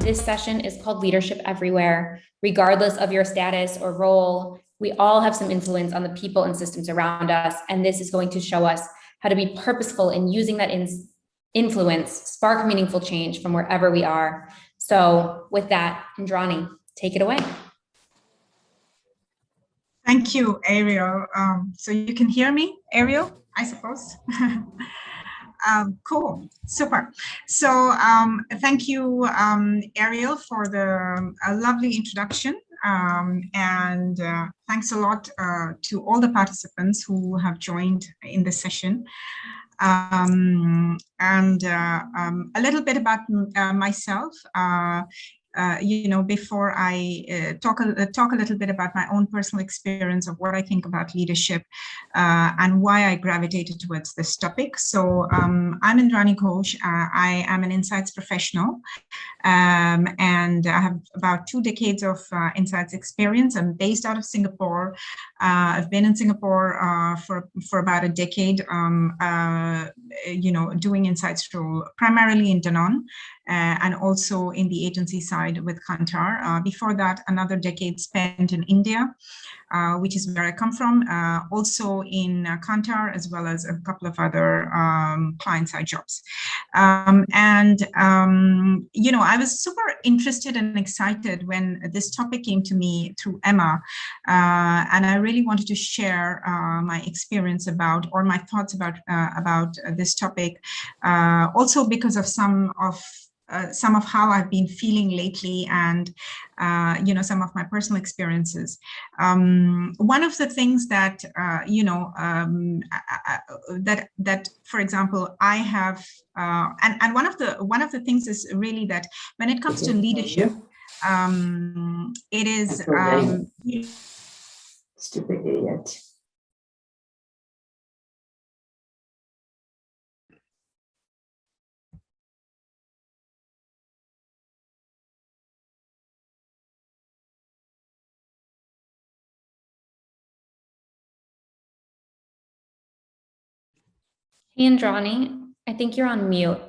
This session is called Leadership Everywhere. Regardless of your status or role, we all have some influence on the people and systems around us, and this is going to show us how to be purposeful in using that influence, spark meaningful change from wherever we are. So with that, Indrani, take it away. Thank you, Ariel. So you can hear me, Ariel, I suppose? Cool, super. So thank you, Ariel, for the lovely introduction. And thanks a lot to all the participants who have joined in this session. A little bit about myself. Before I talk a little bit about my own personal experience of what I think about leadership and why I gravitated towards this topic. So I'm Indrani Ghosh. I am an insights professional, and I have about 2 decades of insights experience. I'm based out of Singapore. I've been in Singapore for about a decade, doing insights role primarily in Danone. And also in the agency side with Kantar. Before that, another decade spent in India, which is where I come from, also in Kantar, as well as a couple of other client-side jobs. I was super interested and excited when this topic came to me through Emma, and I really wanted to share my experience about, or my thoughts about this topic, also because of some of how I've been feeling lately, and some of my personal experiences. One of the things that that for example I have, and one of the things is really that when it comes to leadership, it is stupid idiot. Hey, Indrani, I think you're on mute.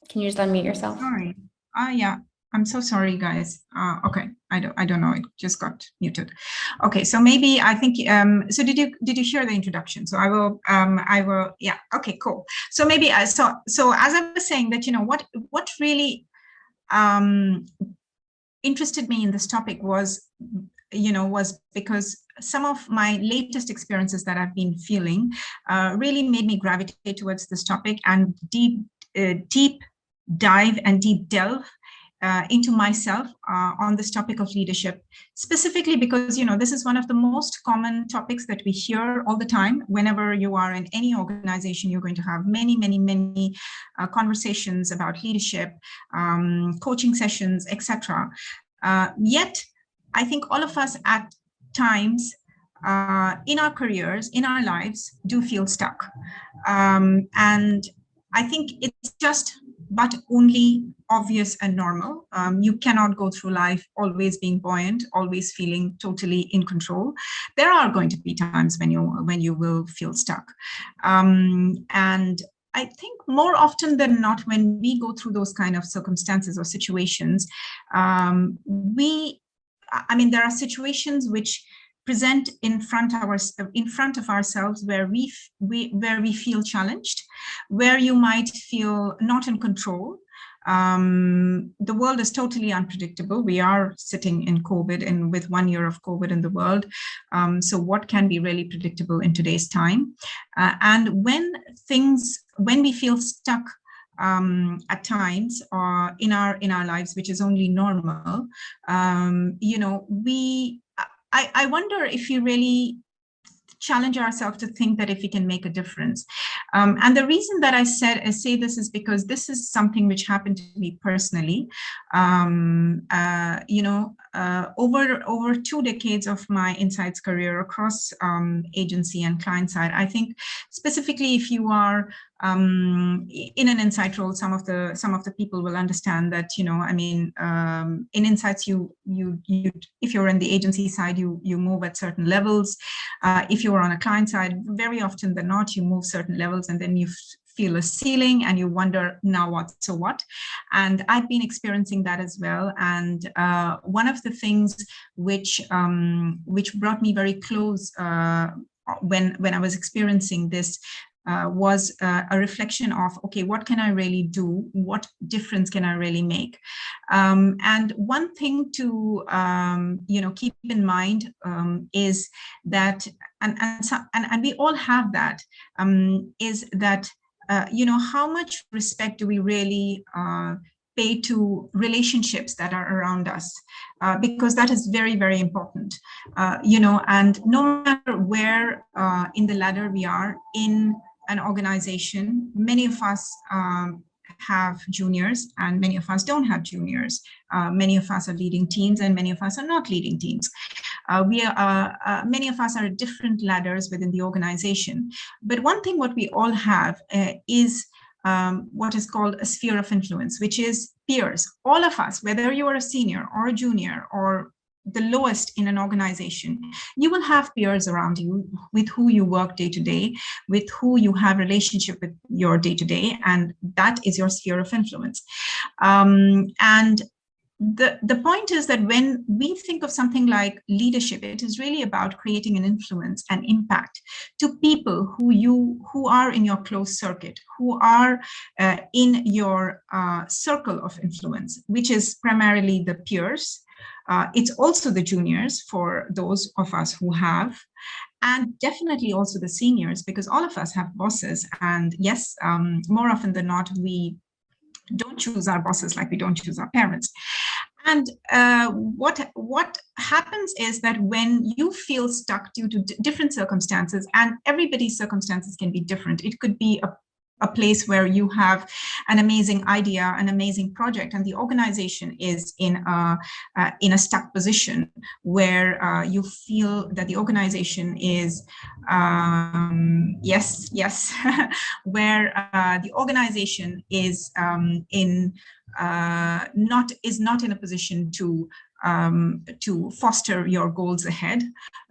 Can you just unmute yourself? Sorry. Yeah. I'm so sorry, guys. Okay, I don't know. It just got muted. Okay, so maybe I think. So did you hear the introduction? So I will. Yeah. Okay. Cool. So maybe so as I was saying that what really interested me in this topic was because some of my latest experiences that I've been feeling really made me gravitate towards this topic and deep dive and deep delve into myself on this topic of leadership, specifically because this is one of the most common topics that we hear all the time. Whenever you are in any organization, you're going to have many conversations about leadership, coaching sessions, etc. Yet I think all of us at times in our careers, in our lives, do feel stuck, and I think it's just but only obvious and normal. You cannot go through life always being buoyant, always feeling totally in control. There are going to be times when you will feel stuck. And I think more often than not, when we go through those kind of circumstances or situations, there are situations which present in front of ourselves where we feel challenged, where you might feel not in control. The world is totally unpredictable. We are sitting in COVID and with 1 year of COVID in the world. So what can be really predictable in today's time? And when we feel stuck at times or in our lives, which is only normal, I wonder if we really challenge ourselves to think that if we can make a difference. And the reason that I say this is because this is something which happened to me personally. Over 2 decades of my insights career across agency and client side, I think specifically if you are in an insight role, some of the people will understand that in insights you if you're in the agency side, you move at certain levels. If you're on a client side, very often than not, you move certain levels and then you feel a ceiling and you wonder, now what, so what? And I've been experiencing that as well. And one of the things which brought me very close when I was experiencing this was a reflection of, okay, what can I really do? What difference can I really make? And one thing to keep in mind is that, and we all have that, is that how much respect do we really pay to relationships that are around us, because that is very, very important. And no matter where in the ladder we are in an organization, many of us have juniors and many of us don't have juniors. Many of us are leading teams and many of us are not leading teams. Many of us are at different ladders within the organization. But one thing what we all have is what is called a sphere of influence, which is peers. All of us, whether you are a senior or a junior or the lowest in an organization, you will have peers around you with who you work day to day, with who you have relationship with your day to day, and that is your sphere of influence. And the point is that when we think of something like leadership, it is really about creating an influence and impact to people who are in your close circuit, who are in your circle of influence, which is primarily the peers. It's also the juniors for those of us who have, and definitely also the seniors, because all of us have bosses. And yes, more often than not, we don't choose our bosses like we don't choose our parents. And what happens is that when you feel stuck due to different circumstances, and everybody's circumstances can be different, it could be a place where you have an amazing idea, an amazing project, and the organization is in a stuck position where you feel that the organization is where the organization is not in a position to foster your goals ahead.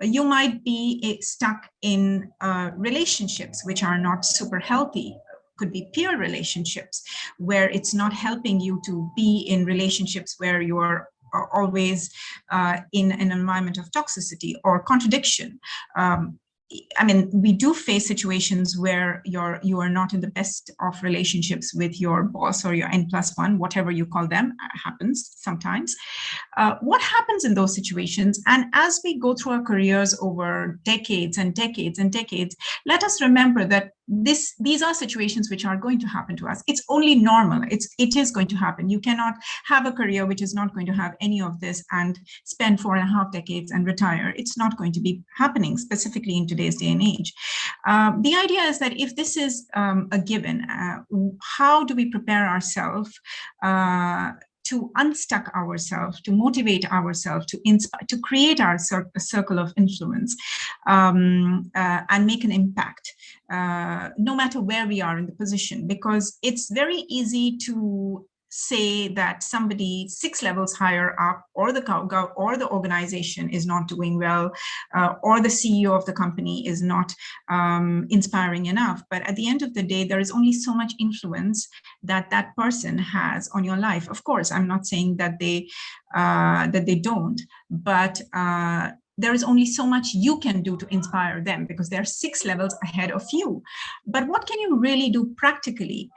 You might be stuck in relationships which are not super healthy. Could be peer relationships where it's not helping you to be in relationships where you're always in an environment of toxicity or contradiction. I mean, we do face situations where you are not in the best of relationships with your boss or your N+1, whatever you call them, happens sometimes. What happens in those situations? And as we go through our careers over decades and decades and decades, let us remember that these are situations which are going to happen to us. It's only normal. It is going to happen. You cannot have a career which is not going to have any of this and spend 4.5 decades and retire. It's not going to be happening, specifically in today's day and age. The idea is that if this is a given, how do we prepare ourselves to unstuck ourselves, to motivate ourselves, to inspire, to create our circle of influence, and make an impact, no matter where we are in the position? Because it's very easy to say that somebody 6 levels higher up, or the organization is not doing well, or the CEO of the company is not inspiring enough. But at the end of the day, there is only so much influence that that person has on your life. Of course, I'm not saying that they don't, but there is only so much you can do to inspire them, because they're 6 levels ahead of you. But what can you really do practically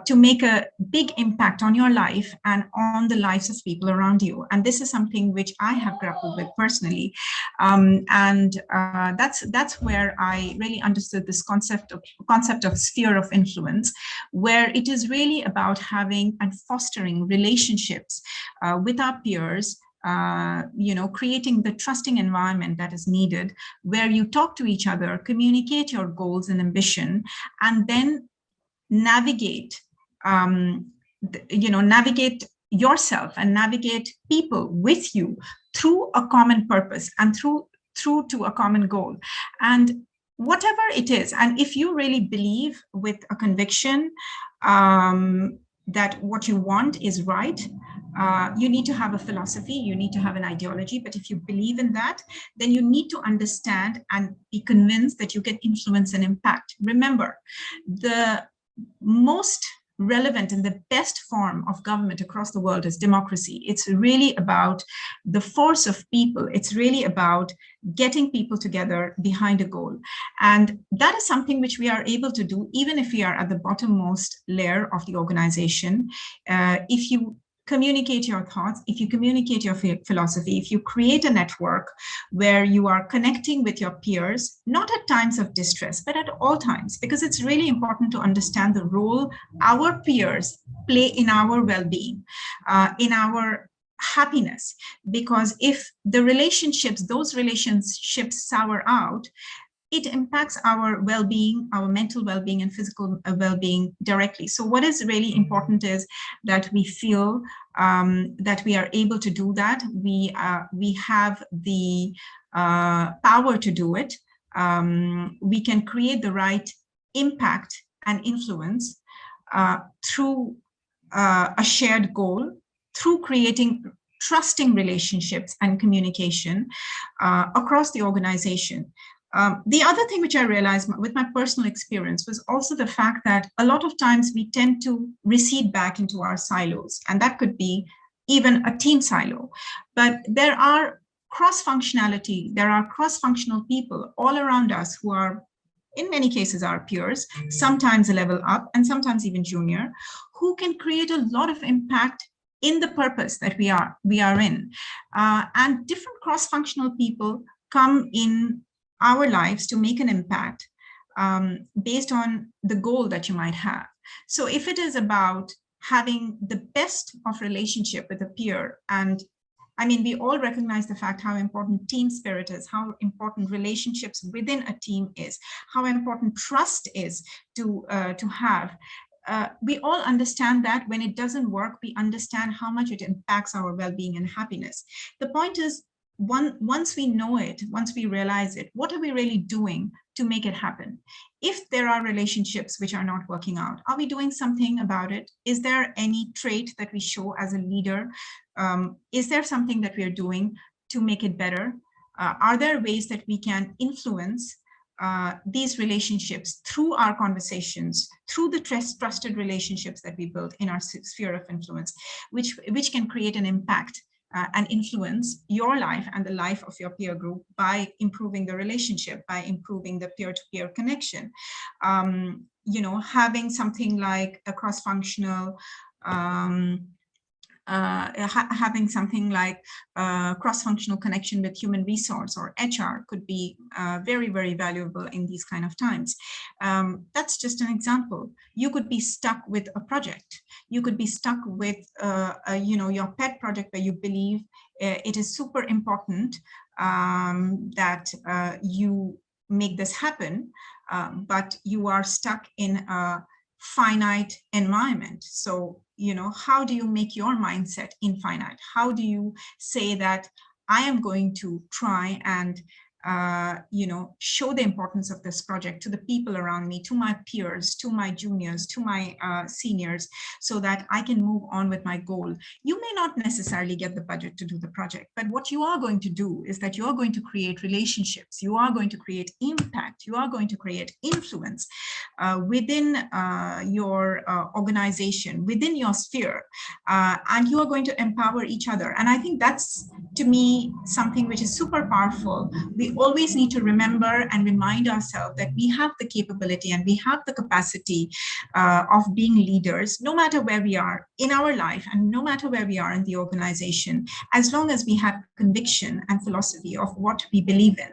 to make a big impact on your life and on the lives of people around you? And this is something which I have grappled with personally. That's where I really understood this concept of sphere of influence, where it is really about having and fostering relationships with our peers, creating the trusting environment that is needed, where you talk to each other, communicate your goals and ambition, and then navigate yourself and navigate people with you through a common purpose and through to a common goal. And whatever it is, and if you really believe with a conviction that what you want is right, you need to have a philosophy, you need to have an ideology. But if you believe in that, then you need to understand and be convinced that you can influence and impact. Remember, the most relevant and the best form of government across the world is democracy. It's really about the force of people. It's really about getting people together behind a goal. And that is something which we are able to do even if we are at the bottommost layer of the organization. If you communicate your thoughts, if you communicate your philosophy, if you create a network where you are connecting with your peers, not at times of distress, but at all times, because it's really important to understand the role our peers play in our well-being, in our happiness. Because if the relationships, those relationships sour out, it impacts our well-being, our mental well-being and physical well-being directly. So what is really important is that we feel that we are able to do that. We have the power to do it. We can create the right impact and influence through a shared goal, through creating trusting relationships and communication across the organization. The other thing which I realized with my personal experience was also the fact that a lot of times we tend to recede back into our silos, and that could be even a team silo. But there are cross-functionality, there are cross-functional people all around us who are, in many cases, our peers, sometimes a level up and sometimes even junior, who can create a lot of impact in the purpose that we are in. And different cross-functional people come in our lives to make an impact based on the goal that you might have. So if it is about having the best of relationship with a peer, and I mean, we all recognize the fact how important team spirit is, how important relationships within a team is, how important trust is to have. We all understand that when it doesn't work, we understand how much it impacts our well-being and happiness. The point is, once we know it, once we realize it, what are we really doing to make it happen? If there are relationships which are not working out, are we doing something about it? Is there any trait that we show as a leader? Is there something that we are doing to make it better? Are there ways that we can influence these relationships through our conversations, through the trusted relationships that we build in our sphere of influence, which can create an impact and influence your life and the life of your peer group by improving the relationship, by improving the peer-to-peer connection. You know, having something like a cross-functional having something like cross-functional connection with human resource or HR could be very, very valuable in these kind of times. That's just an example. You could be stuck with a project. You could be stuck with, you know, your pet project where you believe it is super important that you make this happen, but you are stuck in a finite environment. So, you know, how do you make your mindset infinite? How do you say that I am going to try and you know, show the importance of this project to the people around me, to my peers, to my juniors, to my seniors, so that I can move on with my goal. You may not necessarily get the budget to do the project, but what you are going to do is that you are going to create relationships, you are going to create impact, you are going to create influence within your organization, within your sphere, and you are going to empower each other. And I think that's, to me, something which is super powerful. We always need to remember and remind ourselves that we have the capability and we have the capacity of being leaders, no matter where we are in our life and no matter where we are in the organization, as long as we have conviction and philosophy of what we believe in,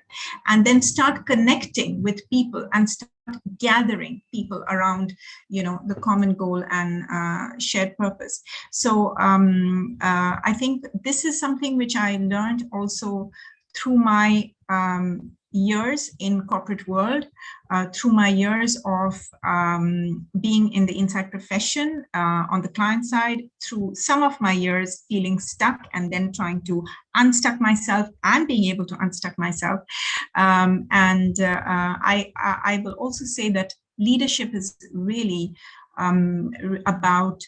and then start connecting with people and start gathering people around, you know, the common goal and shared purpose. So I think this is something which I learned also through my years in corporate world, through my years of being in the inside profession on the client side, through some of my years feeling stuck and then trying to unstuck myself and being able to unstuck myself. I will also say that leadership is really about,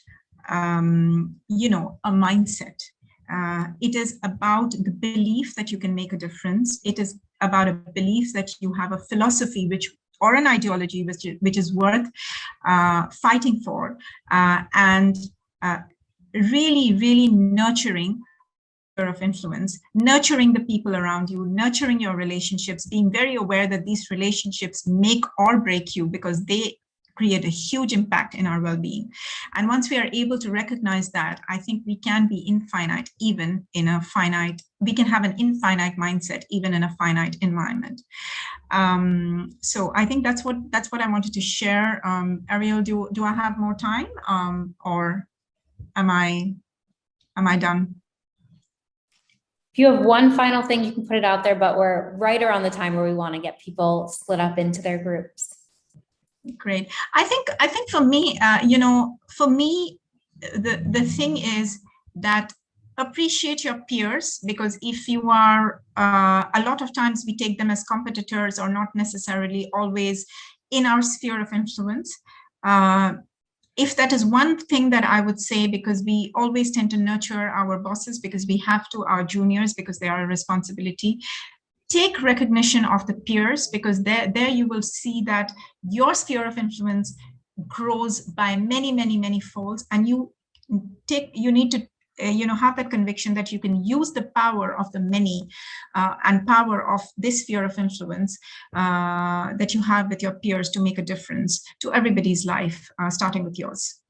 you know, a mindset. It is about the belief that you can make a difference. It is about a belief that you have a philosophy which or an ideology which is worth fighting for, and really, really nurturing of influence, nurturing the people around you, nurturing your relationships, being very aware that these relationships make or break you because they create a huge impact in our well-being. And once we are able to recognize that, I think we can be infinite even in a finite, we can have an infinite mindset even in a finite environment. So I think that's what I wanted to share. Ariel, do I have more time, or am I done? If you have one final thing, you can put it out there, but we're right around the time where we want to get people split up into their groups. Great. I think for me, for me, the thing is that appreciate your peers, because if you are, a lot of times we take them as competitors or not necessarily always in our sphere of influence. If that is one thing that I would say, because we always tend to nurture our bosses because we have to, our juniors because they are a responsibility. Take recognition of the peers, because there you will see that your sphere of influence grows by many, many, many folds, and you need to have that conviction that you can use the power of the many and power of this sphere of influence that you have with your peers to make a difference to everybody's life, starting with yours.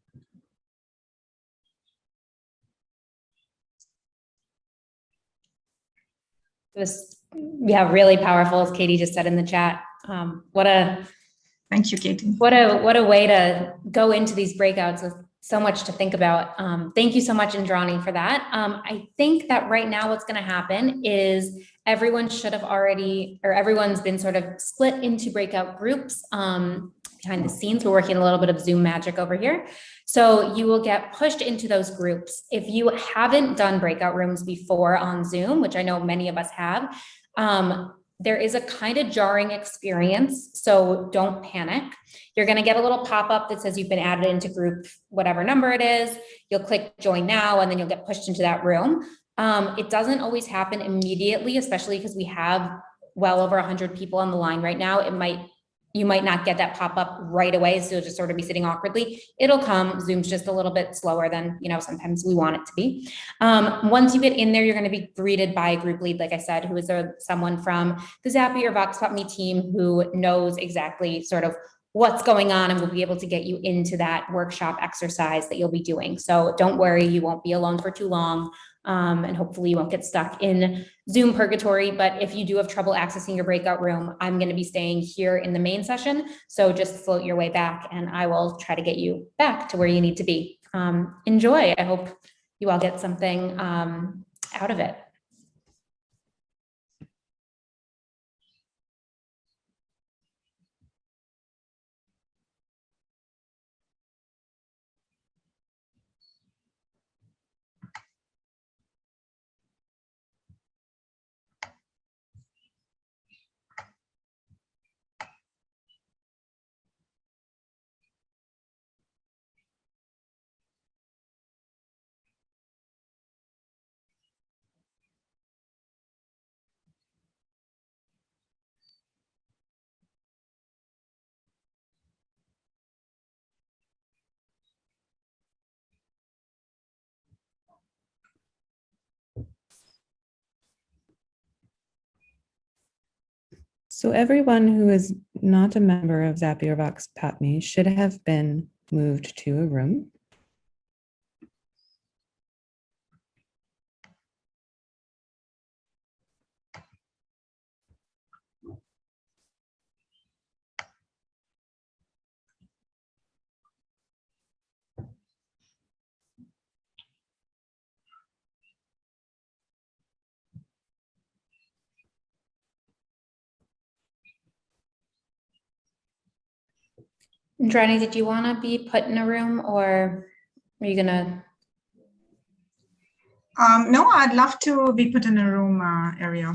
It was, yeah, really powerful, as Katie just said in the chat. Thank you, Katie. What a way to go into these breakouts with so much to think about. Thank you so much, Indrani, for that. I think that right now what's going to happen is everyone should have already, or everyone's been sort of split into breakout groups behind the scenes. We're working a little bit of Zoom magic over here. So you will get pushed into those groups. If you haven't done breakout rooms before on Zoom, which I know many of us have, there is a kind of jarring experience, so don't panic. You're going to get a little pop-up that says you've been added into group, whatever number it is. You'll click join now, and then you'll get pushed into that room. It doesn't always happen immediately, especially because we have well over 100 people on the line right now. You might not get that pop-up right away, so you'll just sort of be sitting awkwardly. It'll come. Zoom's just a little bit slower than, sometimes we want it to be. Once you get in there, you're going to be greeted by a group lead, like I said, who is someone from the Zapier or Vox.me team who knows exactly sort of what's going on and will be able to get you into that workshop exercise that you'll be doing. So don't worry, you won't be alone for too long. And hopefully you won't get stuck in Zoom purgatory. But if you do have trouble accessing your breakout room, I'm going to be staying here in the main session. So just float your way back and I will try to get you back to where you need to be. Enjoy. I hope you all get something out of it. So everyone who is not a member of Zapier Vox.me should have been moved to a room. Indrani, did you want to be put in a room, or are you gonna? No, I'd love to be put in a room, Ariel.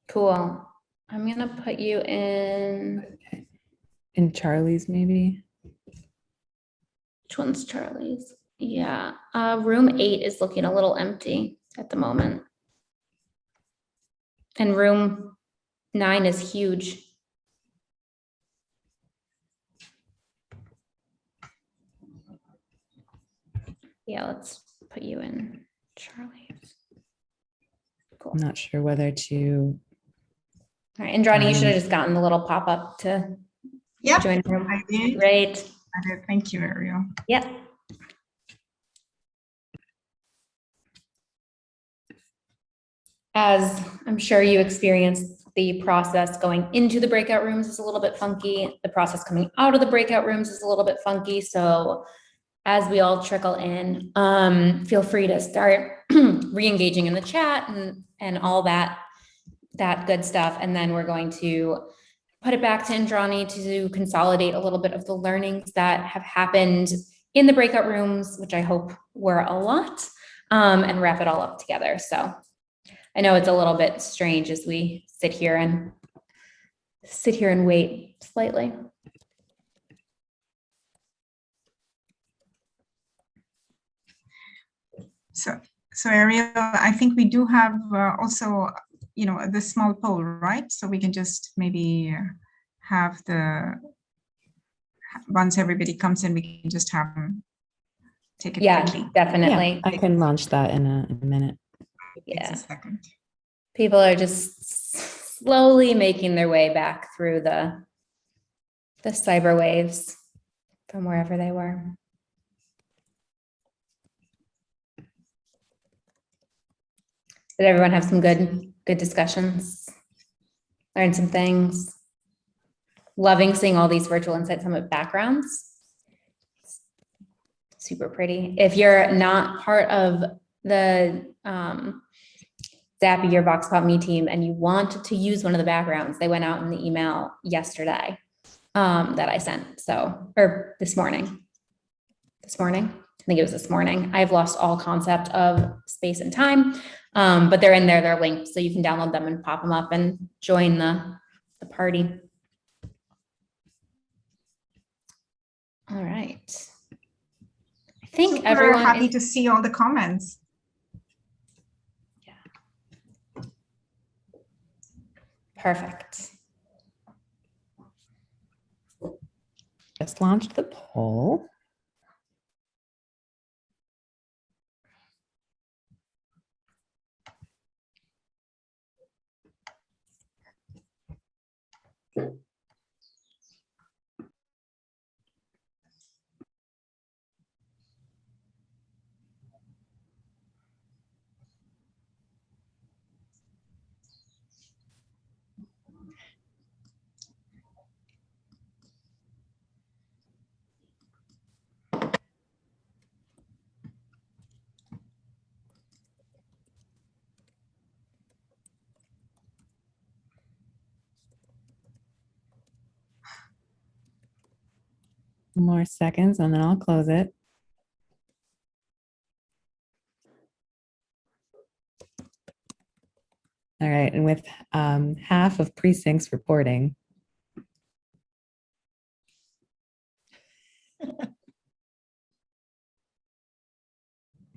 Cool. I'm gonna put you in Charlie's, maybe. Which one's Charlie's? Yeah, room 8 is looking a little empty at the moment. And room 9 is huge. Yeah, let's put you in Charlie's. Cool. I'm not sure whether to. All right, Indrani, you should have just gotten the little pop-up to Yeah, join the room. I did. Great. I did. Thank you, Ariel. Yep. As I'm sure you experienced, the process going into the breakout rooms is a little bit funky. The process coming out of the breakout rooms is a little bit funky. So as we all trickle in, feel free to start re-engaging in the chat and all that good stuff. And then we're going to put it back to Indrani to consolidate a little bit of the learnings that have happened in the breakout rooms, which I hope were a lot, and wrap it all up together. So I know it's a little bit strange as we sit here and wait slightly. So Ariel, I think we do have also, the small poll, right? So we can just maybe have once everybody comes in, we can just have them take it Yeah, quickly. definitely. Yeah, I can launch that in a minute. It's Yeah. a second. People are just slowly making their way back through the cyber waves from wherever they were. Did everyone have some good discussions? Learn some things? Loving seeing all these virtual Insight Summit backgrounds. Super pretty. If you're not part of the Zappy Your Vox.me team and you want to use one of the backgrounds, they went out in the email yesterday that I sent. Or this morning. I think it was this morning. I've lost all concept of space and time, but they're in there, they're linked, so you can download them and pop them up and join the party. All right. I think Super everyone happy is to see all the comments. perfect. Just launched the poll. More seconds and then I'll close it. All right, and with half of precincts reporting.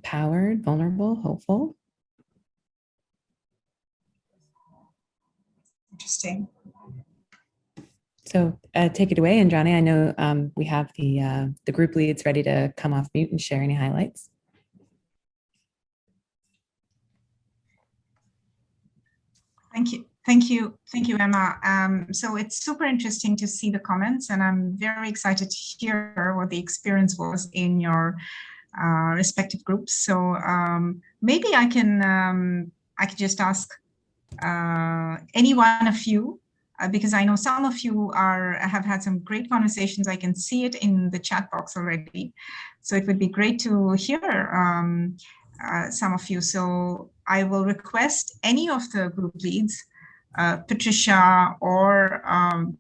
Powered, vulnerable, hopeful. Interesting. So take it away, Indrani. I know we have the group leads ready to come off mute and share any highlights. Thank you, Emma. So it's super interesting to see the comments, and I'm very excited to hear what the experience was in your respective groups. So maybe I can just ask any one of you, because I know some of you have had some great conversations. I can see it in the chat box already. So it would be great to hear some of you. So I will request any of the group leads, Patricia or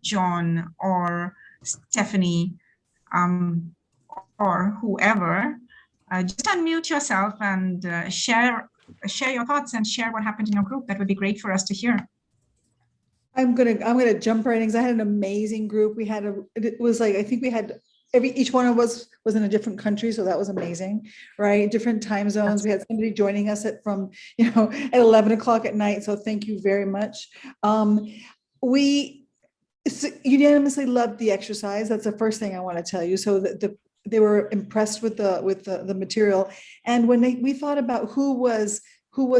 John or Stephanie or whoever, just unmute yourself and share your thoughts and share what happened in your group. That would be great for us to hear. I'm gonna jump right in because I had an amazing group. It was like, I think we had each one of us was in a different country, so that was amazing, right? Different time zones. We had somebody joining us at 11 o'clock at night. So thank you very much. We unanimously loved the exercise. That's the first thing I want to tell you. So the they were impressed with the material. And when we thought about who was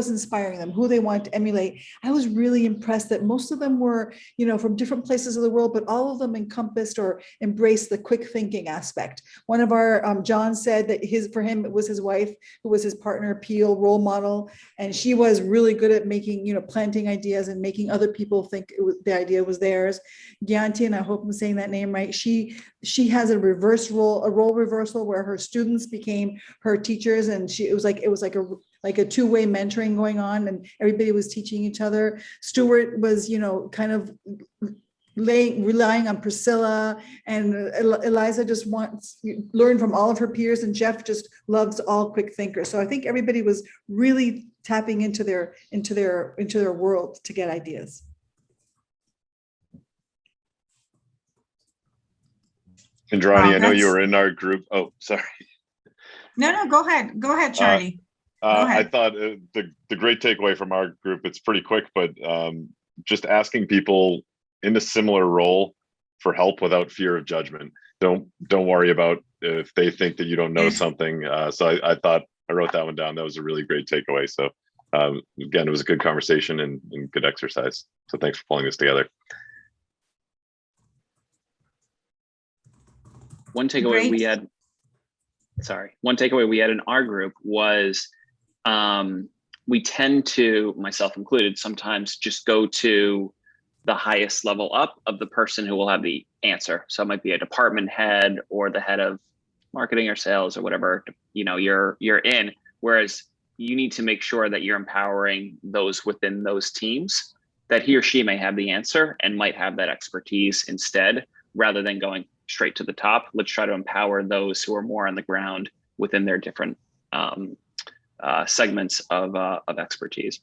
inspiring them, who they wanted to emulate, I was really impressed that most of them were, from different places of the world, but all of them encompassed or embraced the quick thinking aspect. One of our, John said that for him, it was his wife, who was his partner, Peel, role model. And she was really good at making, planting ideas and making other people think the idea was theirs. Gyanti, and I hope I'm saying that name right, she has a role reversal where her students became her teachers, and it was like a two-way mentoring going on, and everybody was teaching each other. Stuart was, kind of relying on Priscilla, and Eliza just wants learn from all of her peers, and Jeff just loves all quick thinkers. So I think everybody was really tapping into their world to get ideas. Indrani, Wow, I know you that's- were in our group. Oh, sorry. No, go ahead, Charlie. Go I ahead. thought the great takeaway from our group, it's pretty quick, but just asking people in a similar role for help without fear of judgment. Don't worry about if they think that you don't know Yes. something. So I thought I wrote that one down. That was a really great takeaway. So again, it was a good conversation and good exercise. So thanks for pulling this together. One takeaway we Great. had, one takeaway we had in our group was we tend to, myself included, sometimes just go to the highest level up of the person who will have the answer. So it might be a department head or the head of marketing or sales or whatever, you're in. Whereas you need to make sure that you're empowering those within those teams, that he or she may have the answer and might have that expertise instead, rather than going straight to the top. Let's try to empower those who are more on the ground within their different segments of expertise.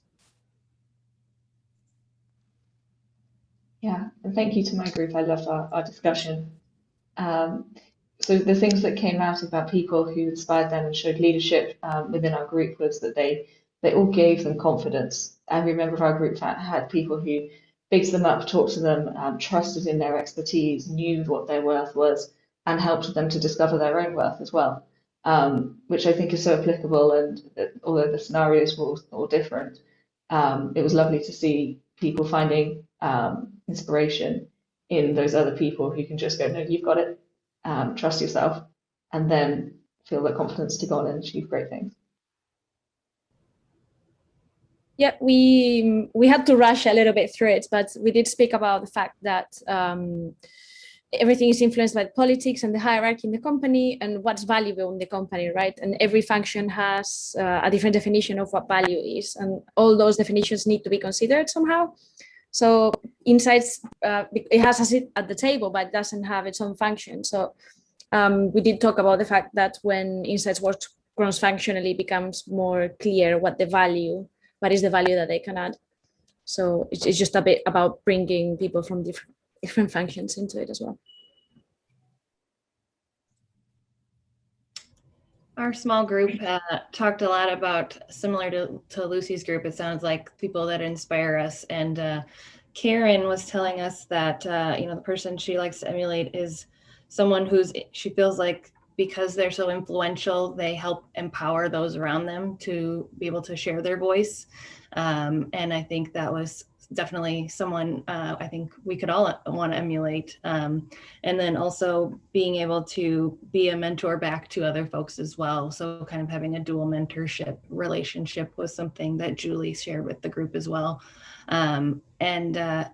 Yeah, and thank you to my group. I love our discussion. So the things that came out about people who inspired them and showed leadership within our group was that they all gave them confidence. Every member of our group had people who bigged them up, talked to them, trusted in their expertise, knew what their worth was, and helped them to discover their own worth as well, which I think is so applicable. And although the scenarios were all different, it was lovely to see people finding inspiration in those other people who can just go, no, you've got it, trust yourself, and then feel the confidence to go on and achieve great things. Yeah, we had to rush a little bit through it, but we did speak about the fact that everything is influenced by politics and the hierarchy in the company and what's valuable in the company, right? And every function has a different definition of what value is, and all those definitions need to be considered somehow. So Insights, it has a seat at the table, but it doesn't have its own function. So we did talk about the fact that when Insights works cross-functionally, it becomes more clear what is the value that they can add. So it's just a bit about bringing people from different functions into it as well. Our small group talked a lot about, similar to Lucy's group, it sounds like people that inspire us. And Karen was telling us that, the person she likes to emulate is someone she feels like, because they're so influential, they help empower those around them to be able to share their voice. And I think that was definitely someone I think we could all want to emulate. And then also being able to be a mentor back to other folks as well. So kind of having a dual mentorship relationship was something that Julie shared with the group as well. And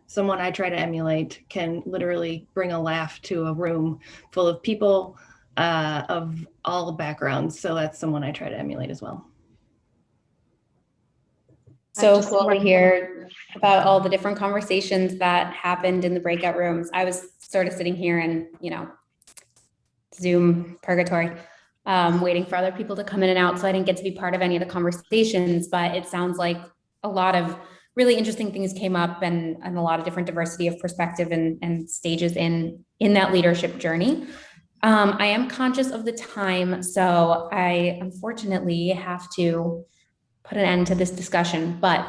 someone I try to emulate can literally bring a laugh to a room full of people of all backgrounds. So that's someone I try to emulate as well. So cool to hear about all the different conversations that happened in the breakout rooms. I was sort of sitting here in, Zoom purgatory, waiting for other people to come in and out. So I didn't get to be part of any of the conversations, but it sounds like a lot of really interesting things came up and a lot of different diversity of perspective and stages in that leadership journey. I am conscious of the time, so I unfortunately have to put an end to this discussion. But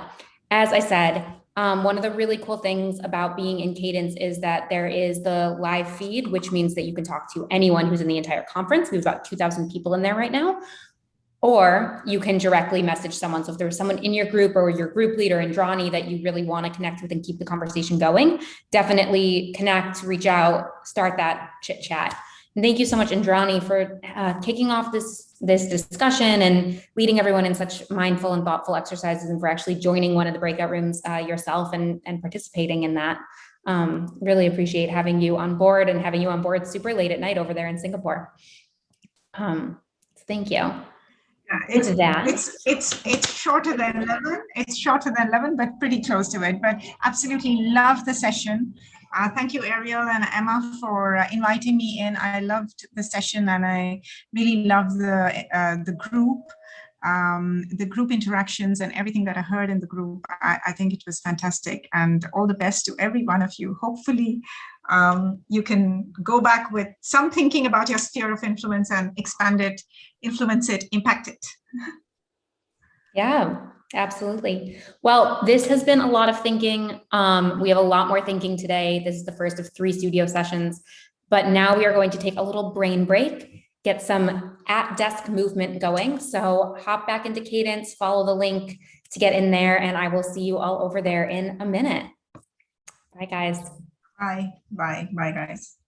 as I said, One of the really cool things about being in Cadence is that there is the live feed, which means that you can talk to anyone who's in the entire conference. We have about 2,000 people in there right now. Or you can directly message someone. So if there's someone in your group or your group leader, Indrani, that you really want to connect with and keep the conversation going, definitely connect, reach out, start that chit chat. And thank you so much, Indrani, for kicking off this discussion and leading everyone in such mindful and thoughtful exercises, and for actually joining one of the breakout rooms yourself and participating in that. Really appreciate having you on board and having you on board super late at night over there in Singapore. Thank you. It's shorter than 11. It's shorter than 11, but pretty close to it. But absolutely love the session. Thank you, Ariel and Emma, for inviting me in. I loved the session, and I really love the group interactions and everything that I heard in the group. I think it was fantastic, and all the best to every one of you. Hopefully, you can go back with some thinking about your sphere of influence and expand it, influence it, impact it. Yeah, absolutely. Well, this has been a lot of thinking. We have a lot more thinking today. This is the first of 3 studio sessions, but now we are going to take a little brain break, get some at-desk movement going. So hop back into Cadence, follow the link to get in there, and I will see you all over there in a minute. Bye, guys. Bye, guys.